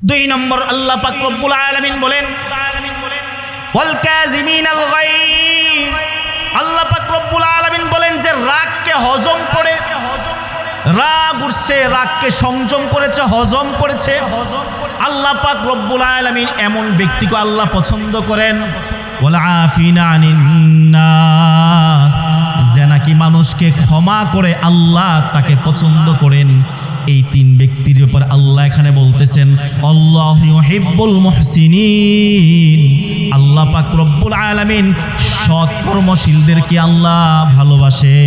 দুই নম্বর আল্লাহ পাক রব্বুল আলামিন বলেন ওয়াল কাযিমিনাল গায়জ। আল্লাহ পাক রব্বুল আলামিন বলেন যে রাগকে হজম করে, রাগ উঠছে, রাগকে সংযম করেছে, হজম করেছে। আল্লাহ পাক রব্বুল আলামিন এমন ব্যক্তিকে আল্লাহ পছন্দ করেন ওয়াল আফিনা আনিন নাস, যে নাকি মানুষকে ক্ষমা করে আল্লাহ তাকে পছন্দ করেন। এই তিন ব্যক্তির ব্যাপারে আল্লাহ এখানে বলতেছেন আল্লাহু ইউহিব্বুল মুহসিনিন। আল্লাহ পাক রব্বুল আলামিন সৎ কর্মশীলদেরকে আল্লাহ ভালোবাসে।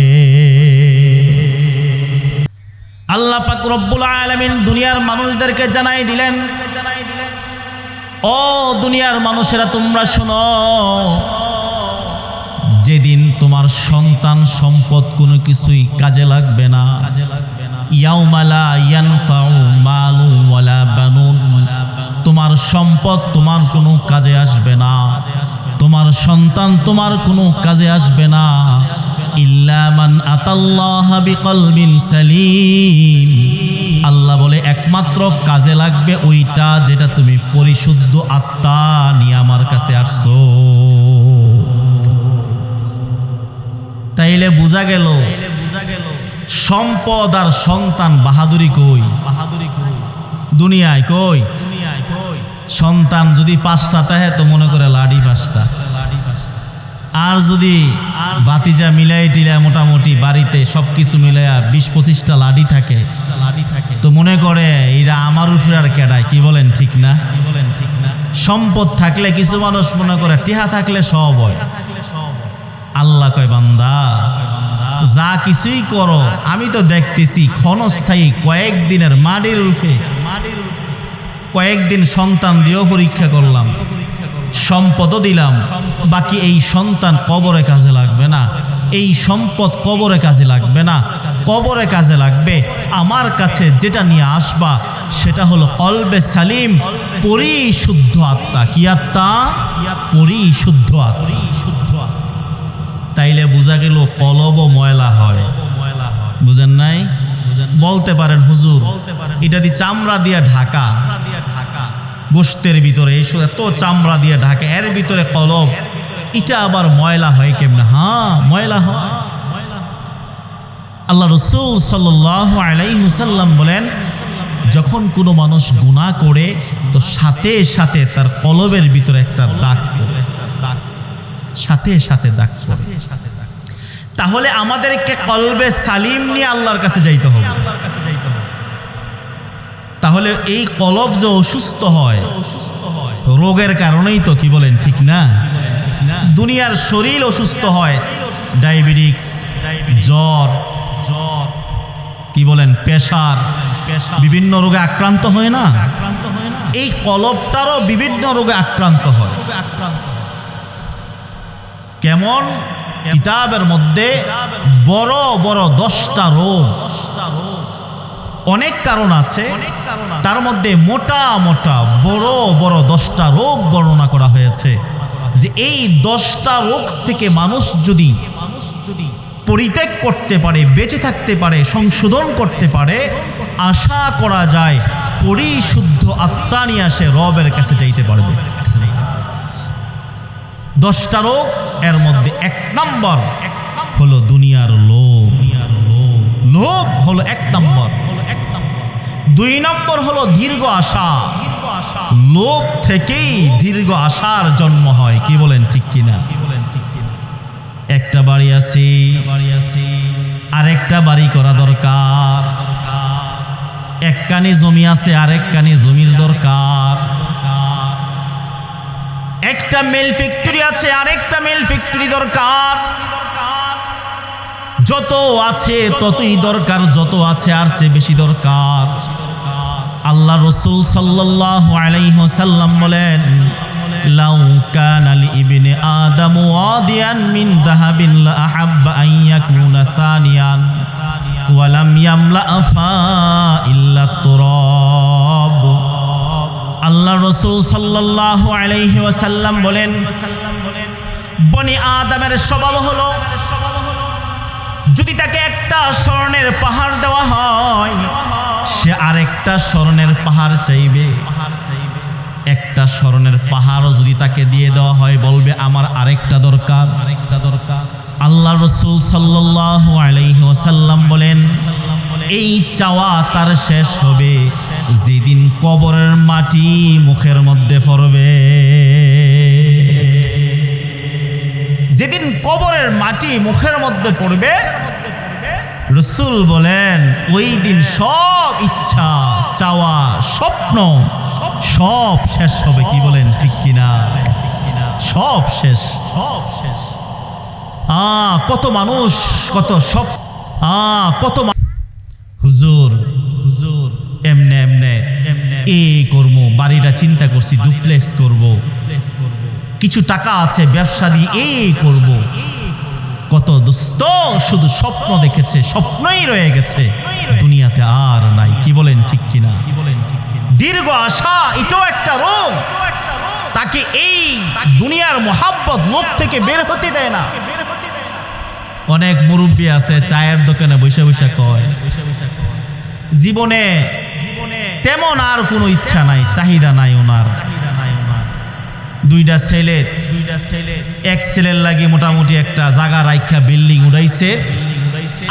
আল্লাহ পাক রব্বুল আলামিন দুনিয়ার মানুষদেরকে জানাই দিলেন, ও দুনিয়ার মানুষেরা তোমরা শোনো, যেদিন তোমার সন্তান সম্পদ কোনো কিছুই কাজে লাগবে না, ইয়াউমা লা ইয়ানফাউ মালুন ওয়ালা বানুন, তোমার সম্পদ তোমার কোনো কাজে আসবে না, তোমার সন্তান তোমার কোনো কাজে আসবে না, ইল্লা মান আতাল্লাহা বিকলবিন সালিম। আল্লাহ বলে একমাত্র কাজে লাগবে ওইটা যেটা তুমি পরিশুদ্ধ আত্মা নিয়ে আমার কাছে আসছো। তাইলে বোঝা গেল সম্পদ আর সন্তান বাহাদুরি কই, বাহাদুরি কই দুনিয়ায় কই, দুনিয়ায় কই। সন্তান যদি 5টা থাকে তো মনে করে লাডি 5টা, আর যদি বাতিজা মিলাই টিলা মোটামুটি বাড়িতে সবকিছু মিলাইয়া 20-25টা লাডি থাকে তো মনে করে এরা আমার উপরে আর কেডায়। কি বলেন ঠিক না? কি বলেন ঠিক না? সম্পদ থাকলে কিছু মানুষ মনে করে টিহা থাকলে সব হয়। আল্লাহ কয় বান্দা যা কিছুই করো আমি তো দেখতেছি ক্ষণস্থায়ী কয়েকদিনের মাটির রূপে, কয়েকদিন সন্তান দিয়েও পরীক্ষা করলাম, সম্পদও দিলাম, বাকি এই সন্তান কবরে কাজে লাগবে না, এই সম্পদ কবরে কাজে লাগবে না, কবরে কাজে লাগবে আমার কাছে যেটা নিয়ে আসবা সেটা হলো কলবে সালিম, পরিশুদ্ধ আত্মা। কি আত্মা? পরিশুদ্ধ আত্মা। তাইলে বোঝা গেল কলব ময়লা হয়, বুঝেন নাই? বলতে পারেন হুজুর এটা দিয়ে চামড়া দিয়ে ঢাকা, গোশতের ভিতরে এত চামড়া দিয়ে ঢাকা, এর ভিতরে কলব, এটা আবার ময়লা হয় কেমনে? হ্যাঁ ময়লা হয়। আল্লাহ রাসূল সাল্লাল্লাহু আলাইহি ওয়াসাল্লাম বলেন যখন কোনো মানুষ গুনাহ করে তো সাথে সাথে তার কলবের ভিতরে একটা দাগ পড়ে, সাথে সাথে দাগ পড়ে। তাহলে আমাদেরকে কলবে সালিম নিয়ে আল্লাহর কাছে যাইতে হবে। তাহলে এই কলব যে অসুস্থ হয় রোগের কারণেই তো। কি বলেন ঠিক না? দুনিয়ার শরীর অসুস্থ হয়, ডায়াবেটিস, জ্বর, কি বলেন প্রেসার, বিভিন্ন রোগে আক্রান্ত হয় না? এই কলবটারও বিভিন্ন রোগে আক্রান্ত হয়। কেমন? কিতাবের মধ্যে বড় বড় 10টা রোগ, অনেক কারণ আছে, তার মধ্যে মোটা মোটা বড় বড় 10টা রোগ বর্ণনা করা হয়েছে যে এই 10টা রোগ থেকে মানুষ যদি পরিত্যাগ করতে পারে, বেঁচে থাকতে পারে, সংশোধন করতে পারে, আশা করা যায় পরিশুদ্ধ আত্মা নিয়ে আসে রবের কাছে যাইতে পারবে। 10টা রোগ, এর মধ্যে 1 নম্বর হলো দুনিয়ার লোভ। লোভ হলো 1 নম্বর। 2 নম্বর হলো দীর্ঘ আশা। লোভ থেকেই দীর্ঘ আশার জন্ম হয়। কি বলেন ঠিক কিনা? একটা বাড়ি আছে, আরেকটা বাড়ি করা দরকার, একখানি জমি আছে আরেকখানি জমির দরকার, একটা মেল ফ্যাক্টরি আছে আরেকটা মেল ফ্যাক্টরি দরকার, যত আছে ততই দরকার, যত আছে আর চেয়ে বেশি দরকার। আল্লাহ রাসূল সাল্লাল্লাহু আলাইহি ওয়াসাল্লাম বলেন লাউ কানা লিইবনি আদম ওয়াদিয়ান মিন যাহাবিন লা আহাব্বা আন ইয়াকুনা সানিয়ান ওয়া লাম ইয়ামলা ফা ইল্লা তুরাব। আল্লাহ রাসূল সাল্লাল্লাহু আলাইহি ওয়াসাল্লাম বলেন বনি আদমের স্বভাব হলো যদি তাকে একটা স্বর্ণের পাহাড় দেওয়া হয় সে আরেকটা স্বর্ণের পাহাড় চাইবে, একটা স্মরণের পাহাড়ও যদি তাকে দিয়ে দেওয়া হয় বলবে আমার আরেকটা দরকার। আল্লাহ রাসূল সাল্লাল্লাহু আলাইহি ওয়াসাল্লাম বলেন এই চাওয়া তার শেষ হবে যেদিন কবরের মাটি মুখের মধ্যে পড়বে। যেদিন কবরের মাটি মুখের মধ্যে পড়বে রাসূল বলেন ওই দিন সব ইচ্ছা চাওয়া স্বপ্ন সব শেষ হবে। কি বলেন ঠিক কিনা? সব শেষ। কত মানুষ কত সব হুজুর এমনে এই করবো, বাড়িটা চিন্তা করছি ডুপ্লেক্স করব, কিছু টাকা আছে ব্যবসা দিয়ে এই করব। কত দোস্ত শুধু স্বপ্ন দেখেছে, স্বপ্নই রয়ে গেছে, দুনিয়াতে আর নাই। কি বলেন ঠিক কিনা? দীর্ঘ আশা এটাও একটা রোগ, তাকে এই দুনিয়ার মোহাব্বত লোভ থেকে বের হতে দেয় না। অনেক মুরব্বী আছে চায়ের দোকানে বসে বসে কয় জীবনে তেমন আর কোনো ইচ্ছা নাই, চাহিদা নাই ওনার। দুইটা ছেলে এক ছেলের লাগে মোটামুটি একটা জায়গা রাইখা বিল্ডিং উড়াইছে,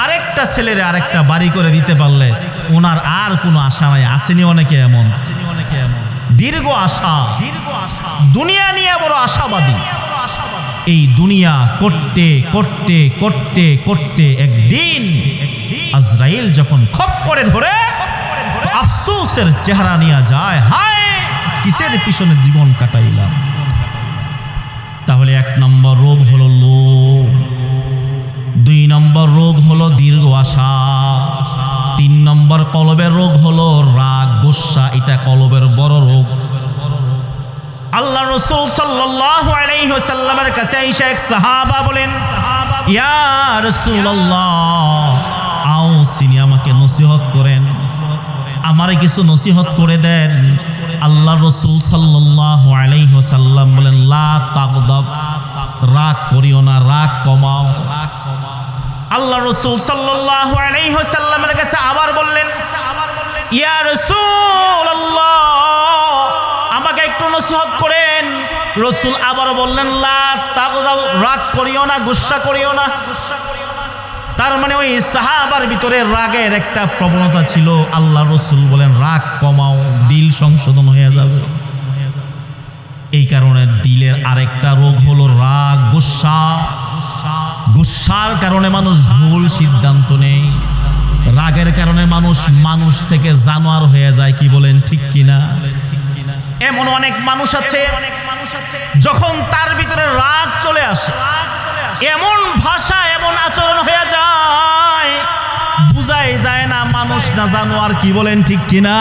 আরেকটা ছেলের আরেকটা বাড়ি করে দিতে পারলে ওনার আর কোনো আশা নাই। আসেনি অনেকে এমন দীর্ঘ আশা, দুনিয়া নিয়ে বড় আশাবাদী। এই দুনিয়া করতে করতে করতে করতে একদিন আজরাইল যখন খপ করে ধরে আফসোসের চেহারা নিয়ে যায়, হায় কিসের পিছনে জীবন কাটাইলাম। তাহলে 1 নম্বর রোগ হলো লোভ, 2 নম্বর রোগ হলো দীর্ঘ আশা, 3 নম্বর কলবের রোগ হলো রাগ গোসা। এটা কলবের বড় রোগ। আল্লাহ রাসূল সাল্লাল্লাহু আলাইহি ওয়াসাল্লামের কাছে আয়েশা এক সাহাবা বলেন ইয়া রাসূলুল্লাহ আউসিনি, আমাকে নসিহত করেন, আমারে কিছু নসিহত করে দেন। আল্লাহ রাসূল সাল্লাল্লাহু আলাইহি ওয়াসাল্লাম বলেন লা তাগদাব, রাগ করিও না, রাগ কমাও। আল্লাহ রাসূল সাল্লাল্লাহু আলাইহি ওয়াসাল্লামের কাছে আবার বললেন ইয়া রাসূলুল্লাহ আমাকে একটু নসিহত করেন। রাসূল আবার বললেন লা তাগদাব, রাগ করিও না, গুসা করিও না। তার মানে ওই সাহাবার ভিতরে রাগের একটা প্রবণতা ছিল। আল্লাহ রাসূল বলেন রাগ কমাও, দিল সংশোধন হয়ে যাবে। এই কারণে দিলের আরেকটা রোগ হলো রাগ গুসা। গুসার কারণে মানুষ ভুল সিদ্ধান্ত নেয়, রাগের কারণে মানুষ থেকে জানোয়ার হয়ে যায়। কি বলেন ঠিক কিনা? এমন অনেক মানুষ আছে যখন তার ভিতরে রাগ চলে আসে এমন ভাষা এমন আচরণ হয়ে যায় বুঝাই যায় না মানুষ না জানোয়ার। কি বলেন ঠিক কিনা?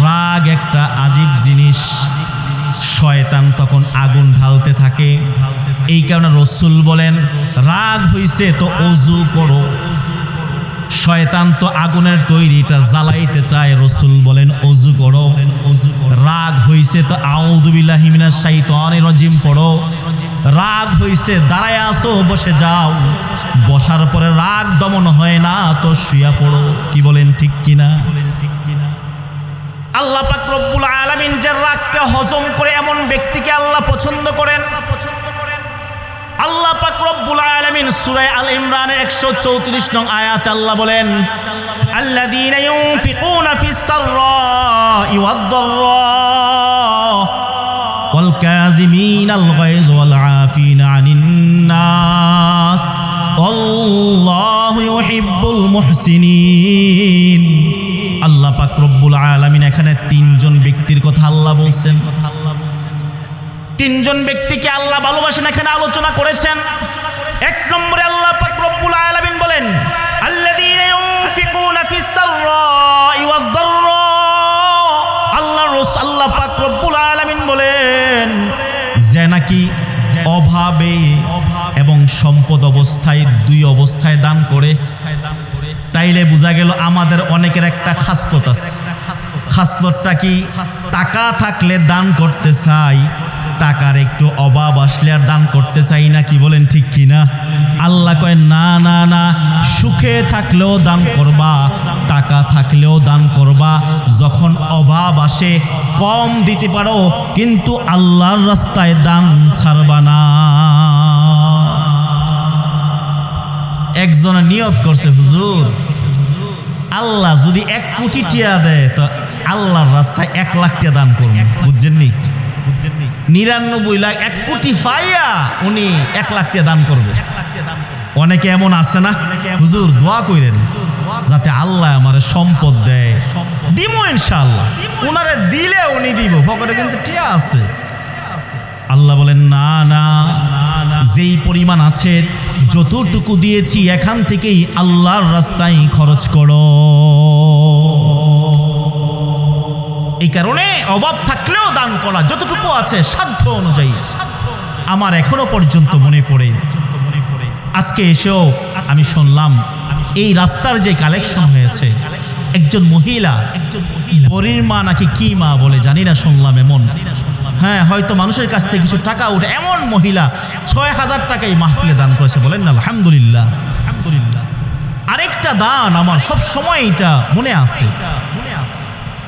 রাগ একটা আজীব জিনিস। শয়তান তখন আগুন ঢালতে থাকে। এই কারণে রাসূল বলেন রাগ হইছে তো ওযু করো। শয়তান তো আগুনের তৈরিটা জ্বালাইতে চায়, রাসূল বলেন ওযু করো। রাগ হইছে তো আউযু বিল্লাহি মিনাশ শাইতানির রাজিম পড়ো। রাগ হইছে দাঁড়ায় আসো, বসে যাও। বসার পরে রাগ দমন হয় না তো শুয়া পড়ো। কি বলেন ঠিক কিনা? আল্লাহ পাক রব্বুল আলামিন যে রাগকে হজম করে এমন ব্যক্তিকে আল্লাহ পছন্দ করেন। আল্লাহ পাক রব্বুল আলামিন সূরা আল ইমরানের 134 নং আয়াতে আল্লাহ বলেন আল্লাযীনা ইউনফিকুনা ফিস সাররাই ওয়াদ দাররা ওয়াল কাযিমিনাল গায়জ ওয়াল আফিনা আনিন নাস আল্লাহু ইউহিব্বুল মুহসিনিন। আল্লাহ পাক রব্বুল আলামিন এখানে 3 জন ব্যক্তির কথা আল্লাহ বলছেন। 3 জন ব্যক্তিকে আল্লাহ ভালোবাসেন এখানে আলোচনা করেছেন। 1 নম্বরে আল্লাহ পাক রব্বুল আলামিন বলেন আল্লাযীনা ইউনফিকুনা ফিস সাররাই ওয়াদ দাররা। আল্লাহ পাক রব্বুল আলামিন বলেন যে নাকি অভাবে এবং সম্পদ অবস্থায় 2 অবস্থায় দান করে। তাইলে বোঝা গেল আমাদের অনেকের একটা খাসলত আছে। খাসলতটা কি? টাকা থাকলে দান করতে চাই, টাকার একটু অভাব আসলে আর দান করতে চাই না। কি বলেন ঠিক কিনা? আল্লাহ কয় না না না, সুখে থাকলেও দান করবা, টাকা থাকলেও দান করবা, যখন অভাব আসে কম দিতে পারো, কিন্তু আল্লাহর রাস্তায় দান ছাড়বা না। একজনে নিয়ত করছে, হুজুর আল্লাহ যদি 1 কোটি টাকা দেয় তো আল্লাহর রাস্তায় 1 লাখ টাকা দান করব। বুঝছেন নি? 99 লাখ 1 কোটি পাইয়া উনি 1 লাখ টাকা দান করবে। অনেকে এমন আছে না, হুজুর দোয়া কইরেন যাতে আল্লাহ আমারে সম্পদ দেয়, দিব ইনশাআল্লাহ। উনারে দিলে উনি দিব, পকেটে কিন্তু টিয়া আছে। আল্লাহ বলেন না না, যেই পরিমাণ আছে যতটুকু দিয়েছি এখান থেকেই আল্লাহর রাস্তায় খরচ করো। এই কারণে অভাব থাকলেও দান করা, যতটুকু আছে সাধ্য অনুযায়ী। আমার এখনো পর্যন্ত মনে পড়ে, আজকে এসেও আমি শুনলাম এই রাস্তার যে কালেকশন হয়েছে, একজন মহিলা, বরির মা নাকি কি মা বলে জানি না, শুনলাম এমন। হ্যাঁ, হয়তো মানুষের কাছ থেকে কিছু টাকা উঠে এমন মহিলা ৬,০০০ টাকাই মাহফিলে দান করেছে। বলেন না আলহামদুলিল্লাহ, আলহামদুলিল্লাহ। আরেকটা দান আমার সব সময় এটা মনে আছে।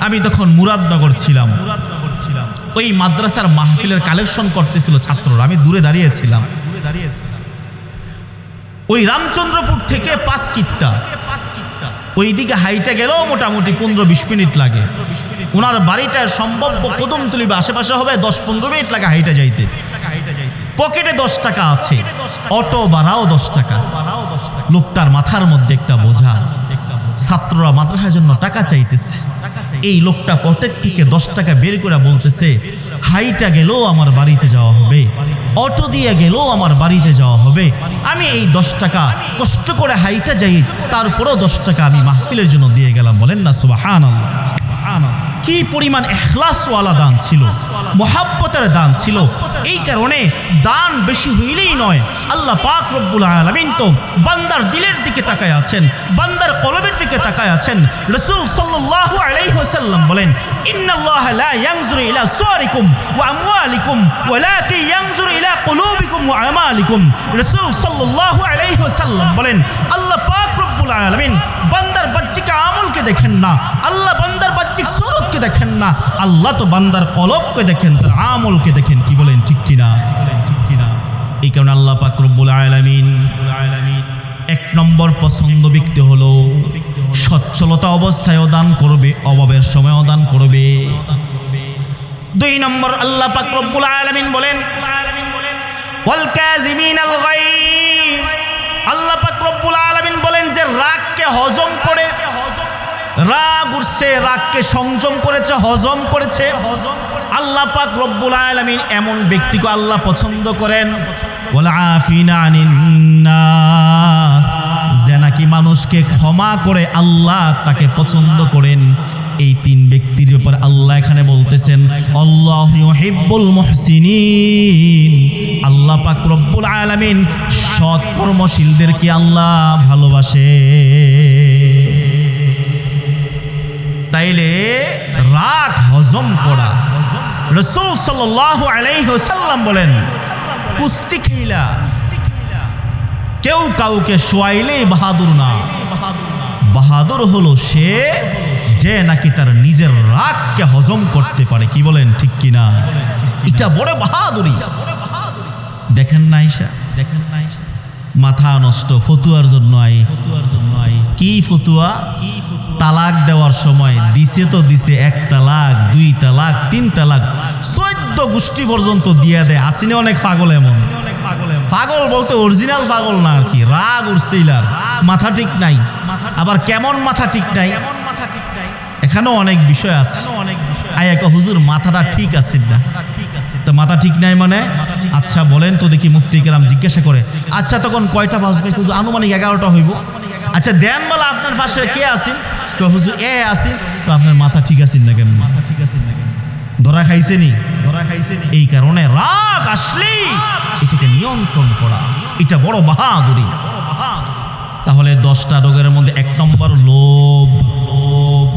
আমি তখন মুরাদনগর ছিলাম, ওই মাদ্রাসার মাহফিলের কালেকশন করতেছিল ছাত্ররা, আমি দূরে দাঁড়িয়েছিলাম। ওই রামচন্দ্রপুর থেকে 5 কিত্তা, ওইদিকে হাইটা গেলেও মোটামুটি 15-20 মিনিট লাগে। ওনার বাড়িটা সম্ভাব্য কদমতলী বা আশেপাশে হবে 10-15 মিনিট লাগে হাইটা যাইতে। পকেটে 10 টাকা আছে, অটো ভাড়াও 10 টাকা। লোকটার মাথার মধ্যে একটা বোঝা, ছাত্ররা মাদ্রাসার জন্য টাকা চাইতেছে। এই লোকটা পকেট থেকে 10 টাকা বের করে বলতেছে, হাইটা গেলেও আমার বাড়িতে যাওয়া হবে, অটো দিয়ে গেলেও আমার বাড়িতে যাওয়া হবে, আমি এই 10 টাকা কষ্ট করে হাইটা যাই, তারপরেও 10 টাকা আমি মাহফিলের জন্য দিয়ে গেলাম। বলেন না সুবহানাল্লাহ। কি পরিমাণ ইখলাসওয়ালা দান ছিল, মুহাব্বতের দান ছিল। এই কারণে দান বেশি হইলেই নয়, আল্লাহ পাক রব্বুল আলামিন তো বান্দার দিলের দিকে তাকায় আছেন, বান্দার কলবের দিকে তাকায় আছেন। রাসূল সাল্লাল্লাহু আলাইহি ওয়াসাল্লাম বলেন, ইন্নাল্লাহা লা ইয়ানজুরু ইলা সুওয়ারিকুম ওয়া আমওয়ালিকুম ওয়ালাকিন ইয়ানজুরু ইলা কুলুবিকুম ওয়া আমালিকুম। রাসূল সাল্লাল্লাহু আলাইহি ওয়াসাল্লাম বলেন, আল্লাহ পাক রব্বুল আলামিন বান্দার বাহ্যিক আমলকে দেখেন না, আল্লাহ বান্দার বাহ্যিক সুরতকে দেখেন না, আল্লাহ তো বান্দার কলবকে দেখেন, তার আমলকে দেখেন। কি বলেন ঠিক কিনা? এই কারণে আল্লাহ পাক রব্বুল আলামিন 1 নম্বর পছন্দ ব্যক্তি হলো সচ্ছলতা অবস্থায়ও দান করবে, অভাবের সময়ও দান করবে। 2 নম্বর আল্লাহ পাক রব্বুল আলামিন বলেন, ওয়াল কাযিমিনাল গায়জ। আল্লাহ পাক রব্বুল আলামিন বলেন যে রাগকে হজম করে, রাগ উঠছে, রাগকে সংযম করেছে, হজম করেছে। আল্লাহ পাক রব্বুল আলামিন এমন ব্যক্তিকে আল্লাহ পছন্দ করেন, ওয়াল আফিনা আনিন নাস, যে নাকি মানুষকে ক্ষমা করে আল্লাহ তাকে পছন্দ করেন। এই 3 ব্যক্তির ব্যাপারে আল্লাহ এখানে বলতেছেন, আল্লাহু ইউহিব্বুল মুহসিনিন। আল্লাহ পাক রব্বুল আলামিন সৎ কর্মশীলদেরকে আল্লাহ ভালোবাসে। তাইলে রাগ হজম করা, রাসূল সাল্লাল্লাহু আলাইহি ওয়াসাল্লাম বলেন, কুস্তি খেলা কেউ কাউকে শোয়াইলে বাহাদুর না, বাহাদুর হলো সে যে নাকি তার নিজের রাগকে হজম করতে পারে। কি বলেন ঠিক কিনা? এটা বড় বাহাদুরি। দেখেন না আয়েশা, দেখেন না আয়েশা, মাথা নষ্ট ফতুয়ার জন্য কি ফতুয়া? তালাক দেওয়ার সময় দিছে তো দিছে 1 তালাক, 2 তালাক, 3 তালাক, 14 গোষ্ঠী পর্যন্ত দিয়ে দেয়। আসিনে অনেক পাগল, এমন পাগল বলতে অরিজিনাল পাগল না আর কি। রাগ উঠছিলার, মাথা ঠিক নাই। আবার কেমন মাথা ঠিক নাই, এখানেও অনেক বিষয় আছে। আয়াকা হুজুর মাথাটা ঠিক আছে না, তো মাথা ঠিক নাই মানে? আচ্ছা বলেন তো দেখি, মুফতি কেরাম জিজ্ঞাসা করে, আচ্ছা তখন কয়টা বাজবে? হুজুর আনুমানিক 11টা হইব। আচ্ছা দেন বলা আপনার পাশে কে আছেন? তো হুজুর এ আছেন। তো আপনার মাথা ঠিক আছেন না কেন? মাথা ঠিক আছেন না কেন? ধরা খাইছেনি, ধরা খাইছেনি। এই কারণে রাগ আসলে এটাকে নিয়ন্ত্রণ করা, এটা বড় বাহাদুরি। তাহলে 10টা রোগের মধ্যে 1 নম্বর লোভ,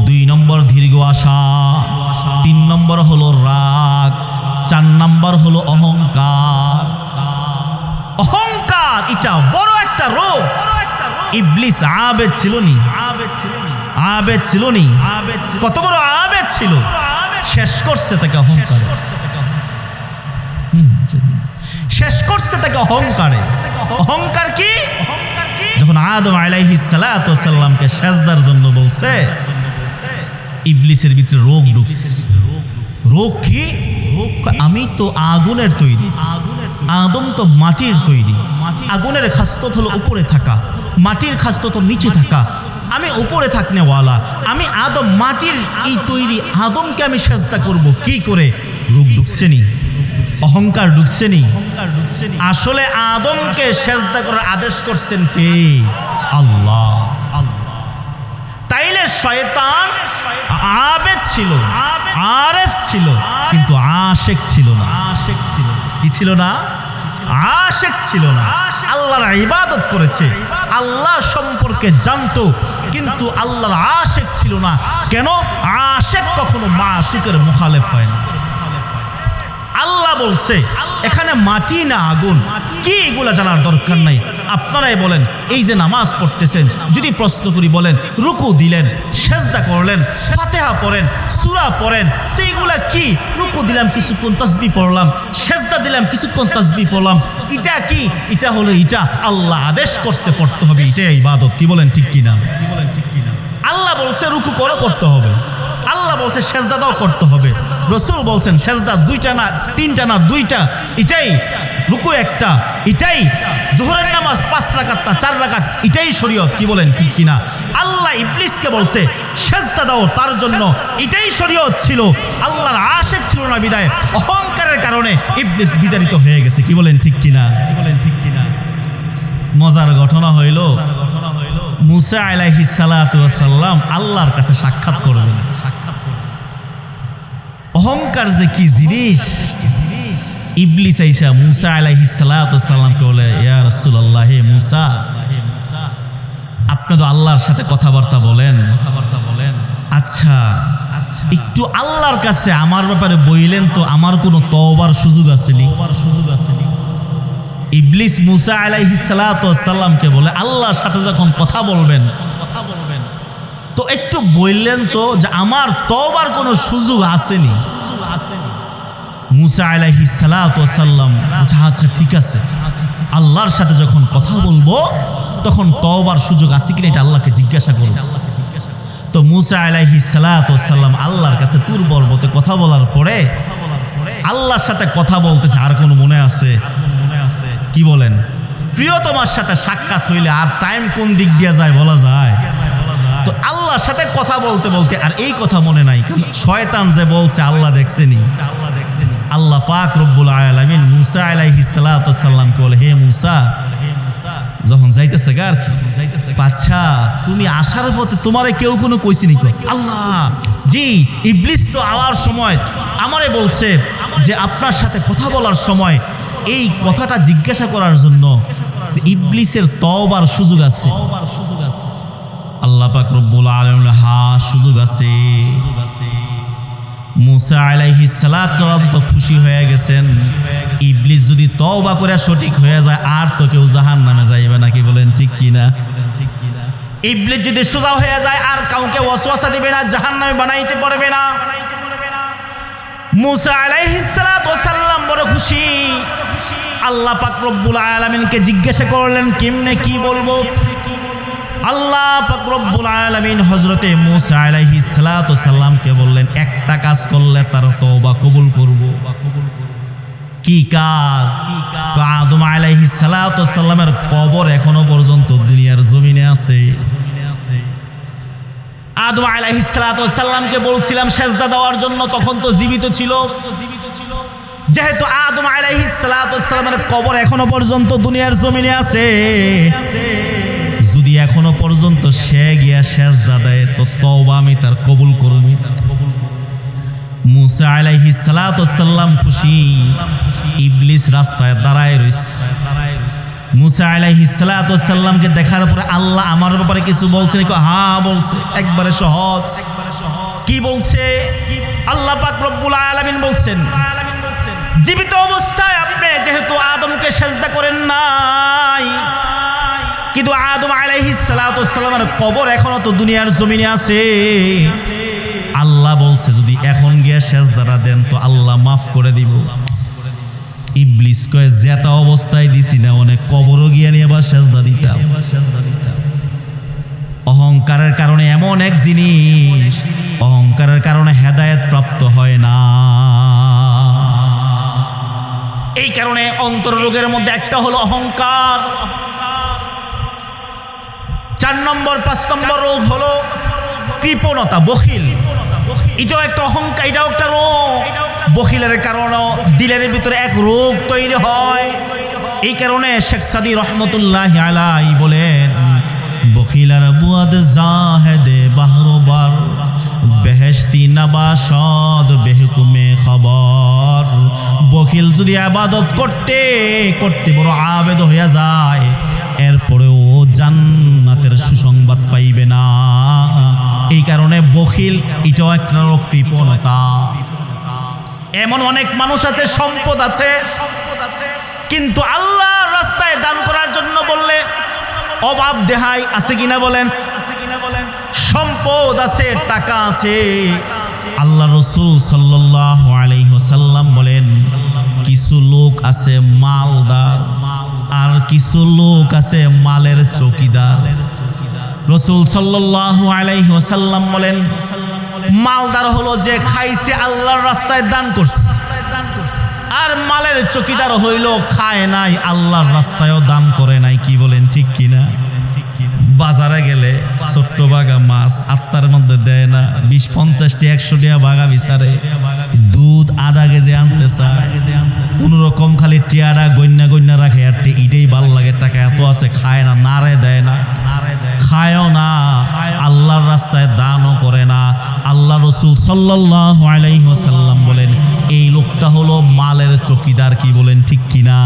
2 নম্বর দীর্ঘ আশা, 3 নম্বর হলো রাগ, 4 নম্বর হলো অহংকার। অহংকার এটা বড় একটা রোগ। ইবলিস আবেদ ছিল নি? আবেদ ছিল নি? কত বড় আবেদ ছিল, শেষ করছে তাকে অহংকারে। শেষ করছে তাকে অহংকারে। অহংকার কি? যখন আদম আলাইহিস সালাতু ওয়াস সালামকে সেজদার জন্য বলছে, ইবলিসের ভিতরে রোগ ঢুকছে। রোগ কি? আমি তো আগুনের তৈরি, আদম তো মাটির তৈরি। আগুনের খাস্তত হলো উপরে থাকা, মাটির খাস্তত নিচে থাকা। আমি উপরে থাকনেওয়ালা, আমি আদম মাটির এই তৈরি। আদমকে আমি সেজদা করব কি করে? রোগ ঢুকছে নি? অহংকার ঢুকছে নি? আসলে আদমকে সেজদা করার আদেশ করছেন কে? আল্লাহ। তাইলে শয়তান আবেদ ছিল, আরেফ ছিল, কিন্তু আশেক ছিল না। কি ছিল না? আশেক ছিল না। আল্লাহর ইবাদত করেছে, আল্লাহ সম্পর্কে জানতো, কিন্তু আল্লাহর আশেক ছিল না। কেন? আশেক কখনো মাশুকের মুখালেফ হয় না। আল্লাহ বলছে এখানে মাটি না আগুন, কি এগুলা জানার দরকার নাই। আপনারাই বলেন, এই যে নামাজ পড়তেছেন, যদি প্রশ্ন করি বলেন, রুকু দিলেন, সেজদা করলেন, ফাতিহা পড়েন, সূরা পড়েন, তো এগুলা কি? রুকু দিলাম, কিছুক্ষণ তাসবিহ পড়লাম, সেজদা দিলাম, কিছুক্ষণ তাসবিহ পড়লাম, এটা কি? এটা হলো এটা আল্লাহ আদেশ করছে পড়তে হবে, এটাই ইবাদত। কি বলেন ঠিক কিনা? আল্লাহ বলছে রুকু করো, করতে হবে। আল্লাহ বলছে সেজদা দাও, করতে হবে। রাসূল বলছেন সেজদা 2টা না 3টা না 2টা, এটাই রুকু একটা, এটাই যোহরের নামাজ 5 রাকাত না 4 রাকাত, এটাই শরীয়ত। কি বলেন ঠিক কিনা? আল্লাহ ইবলিসকে বলছে সেজদা দাও, তার জন্য এটাই শরীয়ত ছিল। আল্লাহর আশেক ছিল না বিদায় অহংকারের কারণে ইবলিস বিতাড়িত হয়ে গেছে। কি বলেন ঠিক কিনা? মজার ঘটনা হইল, মুসা আলাইহিস সালাতু ওয়াস সালাম আল্লাহর কাছে সাক্ষাৎ করবেন। অহংকার যে কি জিনিস! ইবলিস আইসা মুসা আলাইহিস সালাতু ওয়াস সালামকে বলে, ইয়া রাসূলুল্লাহ, হে মুসা, আপনি তো আল্লাহর সাথে কথাবার্তা বলেন। আচ্ছা, একটু আল্লাহর কাছে আমার ব্যাপারে বইলেন তো, আমার কোনো তওবার সুযোগ আসেনি। ইবলিস মুসা আলাইহিস সালাতু ওয়াস সালামকে বলে, আল্লাহর সাথে যখন কথা বলবেন তো একটু বললেন তো যে আমার তওবার কোনো সুযোগ আসেনি। মুসা আলাইহিস সালাতু ওয়াস সালাম, আচ্ছা ঠিক আছে, আল্লাহর সাথে যখন কথা বলবো তখন তওবার সুযোগ আছে কিনা এটা আল্লাহকে জিজ্ঞাসা করব। তো মুসা আলাইহিস সালাতু ওয়াস সালাম আল্লাহর কাছে তুর পর্বতে কথা বলার পরে আল্লাহর সাথে কথা বলতেছে। আর কোনো মনে আছে? কি বলেন? প্রিয়তমার সাথে সাক্ষাৎ হইলে আর টাইম কোন দিক দিয়ে যায় বলা যায়? তো আল্লাহর সাথে কথা বলতে বলতে আর এই কথা মনে নাই, শয়তান যে বলছে আল্লাহ দেখছেনি। আল্লাহ পাক রব্বুল আলামিন মুসা আলাইহিস সালাতু ওয়াস সালামকে বলে, হে মুসা, যখন যাইতেছে গার আচ্ছা তুমি আসার পথে তোমারে কেউ কোনো কইছি নি? আল্লাহ জি, ইবলিস তো আওয়ার সময় আমারে বলছে যে আপনার সাথে কথা বলার সময় এই কথাটা জিজ্ঞাসা করার জন্য যে ইবলিসের তওবার সুযোগ আছে। আল্লাহ পাক রব্বুল আলামিন, হ্যাঁ সুযোগ আছে। মুসা আলাইহিস সালাতু ওয়াস সালাম তো খুশি হয়ে গেছেন, ইবলিস যদি তওবা করে সঠিক হয়ে যায় আর তো কেউ জাহান্নামে যাইবে না। কি বলেন ঠিক কিনা? ইবলিস যদি সোজা হয়ে যায় আর কাউকে ওয়াসওয়াসা দিবে না, জাহান্নামে বানাইতে পারবে না। মুসা আলাইহিস সালাতু ওয়াস সালাম বড় খুশি। আল্লাহ পাক রব্বুল আলামিনকে জিজ্ঞাসা করলেন কেমনে কি বলবো। আল্লাহ পাক রব্বুল আলামিন হযরতে মুসা আলাইহিস সালাতু ওয়াস সালামকে বললেন, একটা কাজ করলে তার তওবা কবুল করব। কি কাজ? আদম আলাইহিস সালাতু ওয়াস সালামের কবর এখনো পর্যন্ত দুনিয়ার জমিনে আছে। আদম আলাইহিস সালাতু ওয়াস সালামকে বলছিলাম সেজদা দেওয়ার জন্য, তখন তো জীবিত ছিল। যেহেতু আদম আলাইহিস সালাতু ওয়াস সালামের কবর এখনো পর্যন্ত দুনিয়ার জমিনে আছে, যদি এখনো পর্যন্ত সে গিয়া সেজদা দেয় তো তওবা আমি তার কবুল করব। মুসা আলাইহিস সালাতু ওয়াস সালাম খুশি, ইবলিস রাস্তায় দাঁড়ায় রইছে। মুসা আলাইহিস সালাতু ওয়াস সালামকে দেখার পরে আল্লাহ আমার ব্যাপারে কিছু বলছেন? হ্যাঁ বলছে, একবারে সহজ। কি বলছে? আল্লাহ পাক রব্বুল আলামিন বলছেন, জীবিত অবস্থায় আপনি যেহেতু আদমকে সেজদা করেন নাই, কিন্তু আদম আলাইহিস সালাতু ওয়াসসালামের কবর এখনো তো দুনিয়ার জমিনে আছে। আল্লাহ বলছে যদি এখন গিয়ে সেজদাটা দেন তো আল্লাহ মাফ করে দিব। ইবলিস কয় যেটা অবস্থায় দিছি না অনেক কবরও গিয়ে নিয়ে আবার সেজদা দিতাম। অহংকারের কারণে এমন এক জিনিস, অহংকারের কারণে হেদায়েত প্রাপ্ত হয় না। এই কারণে অন্তর রোগের মধ্যে একটা হলো অহংকার। 4 নম্বর 5 নম্বর রোগ হলো কৃপণতা, বখিল। এটাও একটা অহংকার, এটাও একটা রোগ। বখিলের কারণে দিলের ভিতরে এক রোগ তৈরি হয়। এই কারণে শেখ সাদী রহমতুল্লাহি আলাইহি বলেন বখিলার বুয়াদ জাহেদে বাহরবার বেহেশতি নবাশদ বেহকুমে খবর। বখিল যদি ইবাদত করতে করতে বড় আবেদ হয়ে যায়, এরপরেও জান্নাতের সুসংবাদ পাইবে না। এই কারণে বখিল এটাও একটা কৃপণতা। এমন অনেক মানুষ আছে, সম্পদ আছে, কিন্তু আল্লাহর রাস্তায় দান করার জন্য বললে অভাব দেহাই আছে কিনা বলেন? সম্পদ আছে, টাকা আছে। আল্লাহ রাসূল সাল্লাল্লাহু আলাইহি ওয়াসাল্লাম বলেন কিছু লোক আছে মালদার, আর কিছু লোক আছে মালের চৌকিদার। রাসূল সাল্লাল্লাহু আলাইহি ওয়াসাল্লাম বলেন মালদার হলো যে খাইছে আল্লাহর রাস্তায় দান করছে, আর মালের চৌকিদার হইল খায় নাই আল্লাহর রাস্তায়ও দান করে নাই। কি বলেন ঠিক কিনা? বাজারে গেলে ছোট্ট বাগা মাছ আত্মার মধ্যে দেয় না, 20-50 100 টাকা বাগা বিচারে। দুধ আধা কেজি আনতে চায়, কোনো রকম খালি টিয়ারা গন্যা গন্যা রাখে। আর ইটাই ভাল লাগে, টাকা এত আছে, খায় না, নারে দেয় না, খায়ও না, আল্লাহর রাস্তায় দানও করে না। আল্লাহ রাসূল সাল্লাল্লাহু আলাইহি ওয়াসাল্লাম বলেন এই লোকটা হলো মালের চৌকিদার। কি বলেন ঠিক কিনা?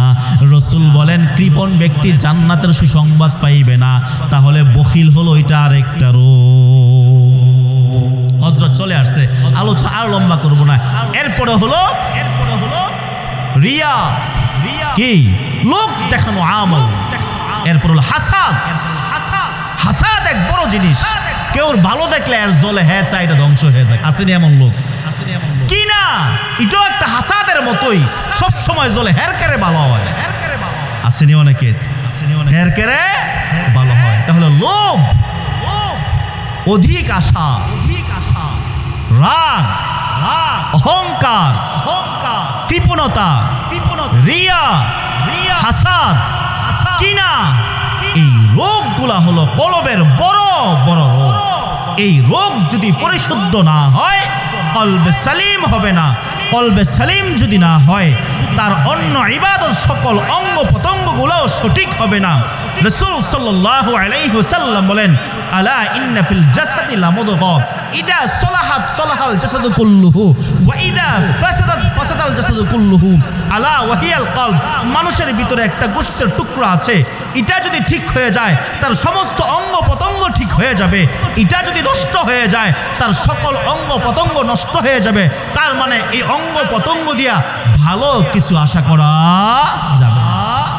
রাসূল বলেন কৃপণ ব্যক্তি জান্নাতের সুসংবাদ পাইবে না। তাহলে বখিল হলো এটা আরেকটা রোগ। হযরত চলে আসছে, আলোচনা আর লম্বা করব না। এরপরে হলো রিয়া। কি? লোক দেখানো আমল। এরপর হলো হাসাদ। হাসাদ এক বড় জিনিস। কেউ ভালো দেখলে আর জ্বলে, হ্যাঁ চাইটা ধ্বংস হয়ে যায়। আসেনি এমন লোক? কি না, এটাও একটা হাসাদের মতোই, সব সময় জ্বলে, হের করে ভালো হয়। আসেনি অনেকে হের করে ভালো হয়। তাহলে লোভ, অধিক আশা, রাগ, অহংকার, কৃপণতা, রিয়া, হাসাদ, কিনা, এই রোগগুলা হলো কলবের বড় বড় রোগ। এই রোগ যদি পরিশুদ্ধ না হয় কলবে সালিম হবে না। কলবে সালিম যদি না হয় তার অন্য ইবাদত সকল অঙ্গ প্রত্যঙ্গগুলোও সঠিক হবে না। রাসূল সাল্লাল্লাহু আলাইহি ওয়াসাল্লাম বলেন আলা ইন্না ফিল জাসাদি লামুদগা ইদা সালাহাত সালাহাল জাসাদু কুল্লুহু ওয়া ইদা ফাসাদাত ফাসাদাল জাসাদু কুল্লুহু আলা ওয়া হিয়াল কলব। মানুষের ভিতরে একটা গোশতের টুকরা আছে, এটা যদি ঠিক হয়ে যায় তার সমস্ত অঙ্গ প্রত্যঙ্গ ঠিক হয়ে যাবে। এটা যদি নষ্ট হয়ে যায় তার সকল অঙ্গ প্রত্যঙ্গ নষ্ট হয়ে যাবে। তার মানে এই অঙ্গ প্রত্যঙ্গ দিয়া ভালো কিছু আশা করা যাবে।